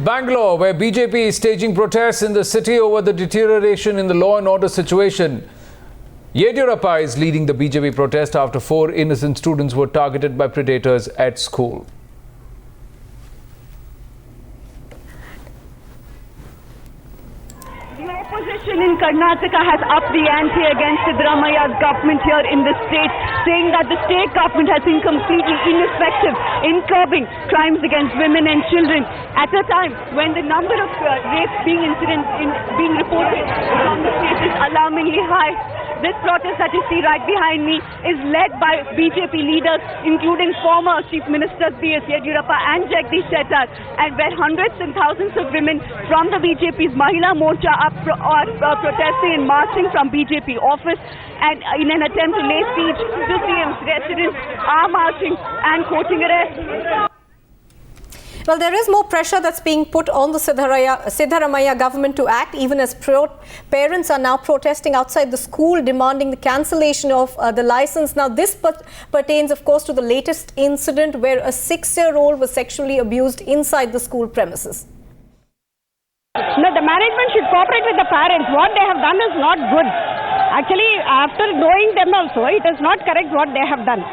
Bangalore, where BJP is staging protests in the city over the deterioration in the law and order situation. Yediyurappa is leading the BJP protest after 4 innocent students were targeted by predators at school. The opposition in Karnataka has upped the ante against Siddaramaia's government here in the state, saying that the state government has been completely ineffective in curbing crimes against women and children at a time when the number of rape being reported from the state is alarmingly high. This protest that you see right behind me is led by BJP leaders, including former Chief Ministers B.S. Yediyurappa and Jagdish Shettar, and where hundreds and thousands of women from the BJP's Mahila Morcha are protesting and marching from BJP office, and in an attempt to lay siege to CM's residents are marching and quoting arrest. Well, there is more pressure that's being put on the Siddaramaiah government to act, even as parents are now protesting outside the school demanding the cancellation of the license. Now, this pertains, of course, to the latest incident where a 6-year-old was sexually abused inside the school premises. No, the management should cooperate with the parents. What they have done is not good. Actually, after knowing them also, it is not correct what they have done.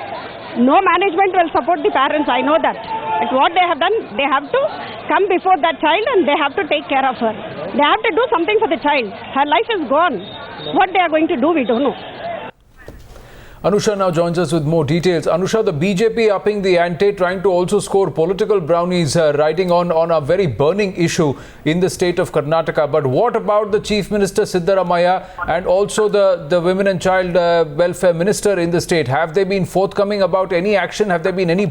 No management will support the parents, I know that. But what they have done, they have to come before that child and they have to take care of her. They have to do something for the child. Her life is gone. What they are going to do, we don't know. Anusha now joins us with more details. Anusha, the BJP upping the ante, trying to also score political brownies, riding on a very burning issue in the state of Karnataka. But what about the Chief Minister Siddaramaiah and also the Women and Child Welfare Minister in the state? Have they been forthcoming about any action? Have there been any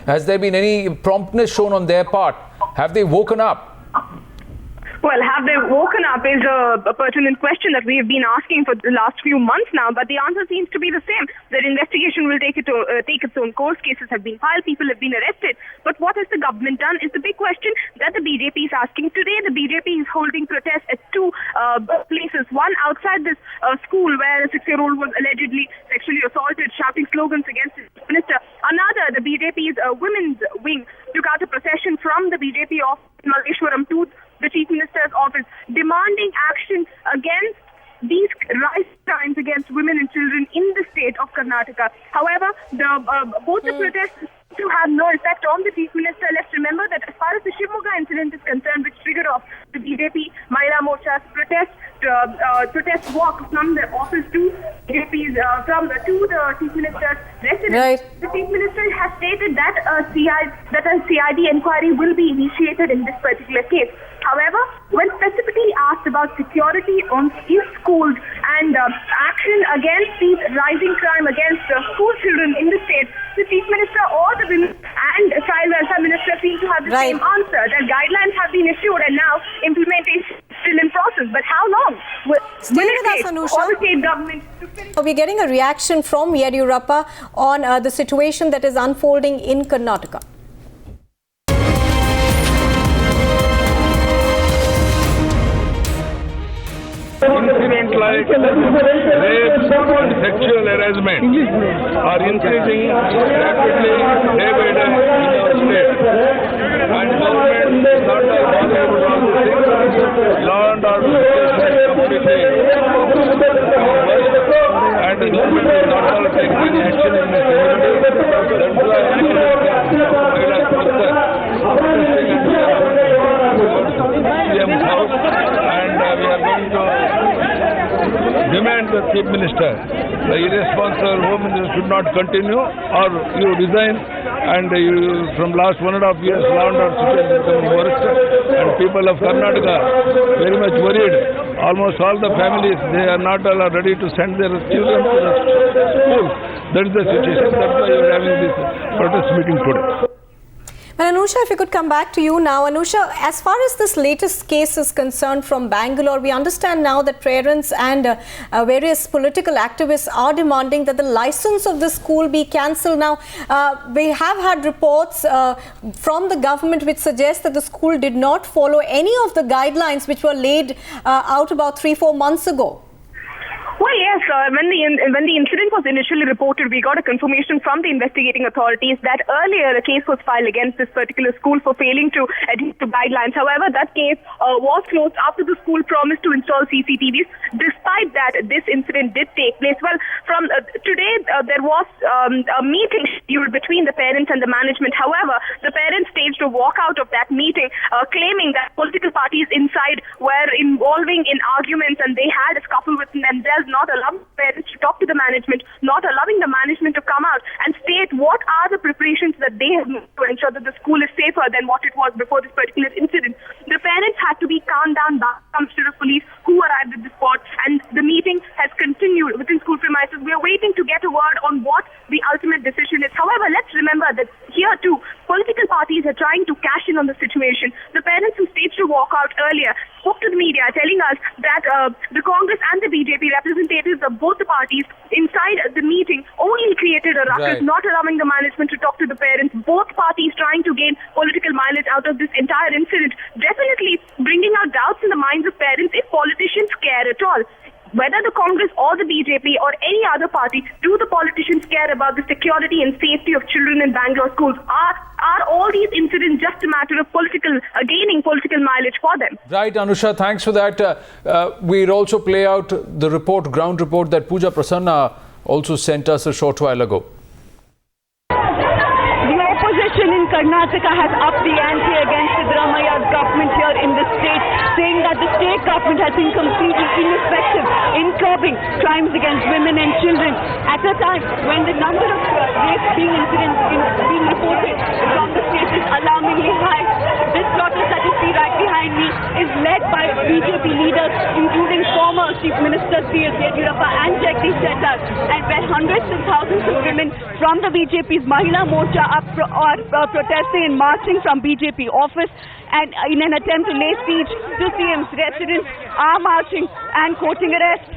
has there been any promptness shown on their part? Have they woken up? Well, have they woken up is a pertinent question that we have been asking for the last few months now, but the answer seems to be the same. Their investigation will take its own course. Cases have been filed, people have been arrested. But what has the government done is the big question that the BJP is asking. Today, the BJP is holding protests at 2 places. One outside this school where a 6-year-old was allegedly sexually assaulted, shouting slogans against the minister. Another, the BJP's women's wing took out a procession from the BJP office in Malleshwaram to the Chief Minister's office, demanding action against these rising crimes against women and children in the state of Karnataka. However, both the protests to have no effect on the Chief Minister. Let's remember that as far as the Shivamogga incident is concerned, which triggered off the BJP Mahila Morcha's protest walk from the office to BJP's to the Chief Minister's residence. Right. The Chief Minister has stated that a CID inquiry will be initiated in this particular case. However, when specifically asked about security in schools and action against these rising crime against school children in the state, the Chief Minister or the Women and Child Welfare Minister seem to have the same answer. Their guidelines have been issued and now implementation is still in process. But how long will it take all the state governments to finish? We're getting a reaction from Yediyurappa on the situation that is unfolding in Karnataka. Incidents like rape and sexual harassment are increasing rapidly day by day in our state. And government is not bothered about all these things. Law and order situation is completely worse. And the government is not all taking any action in this area. That's why I like further protesting at CM's house. And we are going to demand the Chief Minister, the irresponsible Home Minister should not continue, or you resign, and from last 1.5 years, law and order situation is becoming worse, and people of Karnataka very much worried. Almost all the families, they are not all ready to send their children to the school. That is the situation. That's why you are having this protest meeting today. Well, Anusha, if you could come back to you now. Anusha, as far as this latest case is concerned from Bangalore, we understand now that parents and various political activists are demanding that the license of the school be cancelled. Now, we have had reports from the government which suggest that the school did not follow any of the guidelines which were laid out about 3-4 months ago. Well, yes. When the incident was initially reported, we got a confirmation from the investigating authorities that earlier a case was filed against this particular school for failing to adhere to guidelines. However, that case was closed after the school promised to install CCTVs. Despite that, this incident did take place. Well, from today there was a meeting scheduled between the parents and the management. However, the parents staged a walkout of that meeting, claiming that political parties inside were involving in arguments and they had a scuffle with themselves, not allowing parents to talk to the management, not allowing the management to come out and state what are the preparations that they have made to ensure that the school is safer than what it was before this particular incident. The parents had to be calmed down by the police who arrived at the spot, and the meeting has continued within school premises. We are waiting to get a word on what the ultimate decision is. However, let's remember that here too, political parties are trying to cash in on the situation. The parents who staged a walkout earlier spoke to the media telling us that the Congress and the BJP representatives of both the parties inside the meeting only created a ruckus, Right. not allowing the management to talk to the parents. Both parties trying to gain political mileage out of this entire incident, definitely bringing out doubts in the minds of parents if politicians care at all. Whether the Congress or the BJP or any other party, do the politicians care about the security and safety of children in Bangalore schools? Are all these incidents just a matter of gaining political mileage for them? Right, Anusha, thanks for that. We'll also play out the ground report that Pooja Prasanna also sent us a short while ago. The opposition in Karnataka has upped the ante against Siddaramaia's government here in the state, saying that the state government has been completely ineffective in curbing crimes against women and children at a time when the number of rape incidents being reported from the state is alarmingly high. This protest that you see right behind me is led by BJP leaders, including former Chief Minister C.S. Yediyurappa and Jagdish Shettar, and where hundreds and thousands of women from the BJP's Mahila Morcha are protesting and marching from BJP office, and in an attempt to lay siege to CM's residents, are marching and quoting arrest.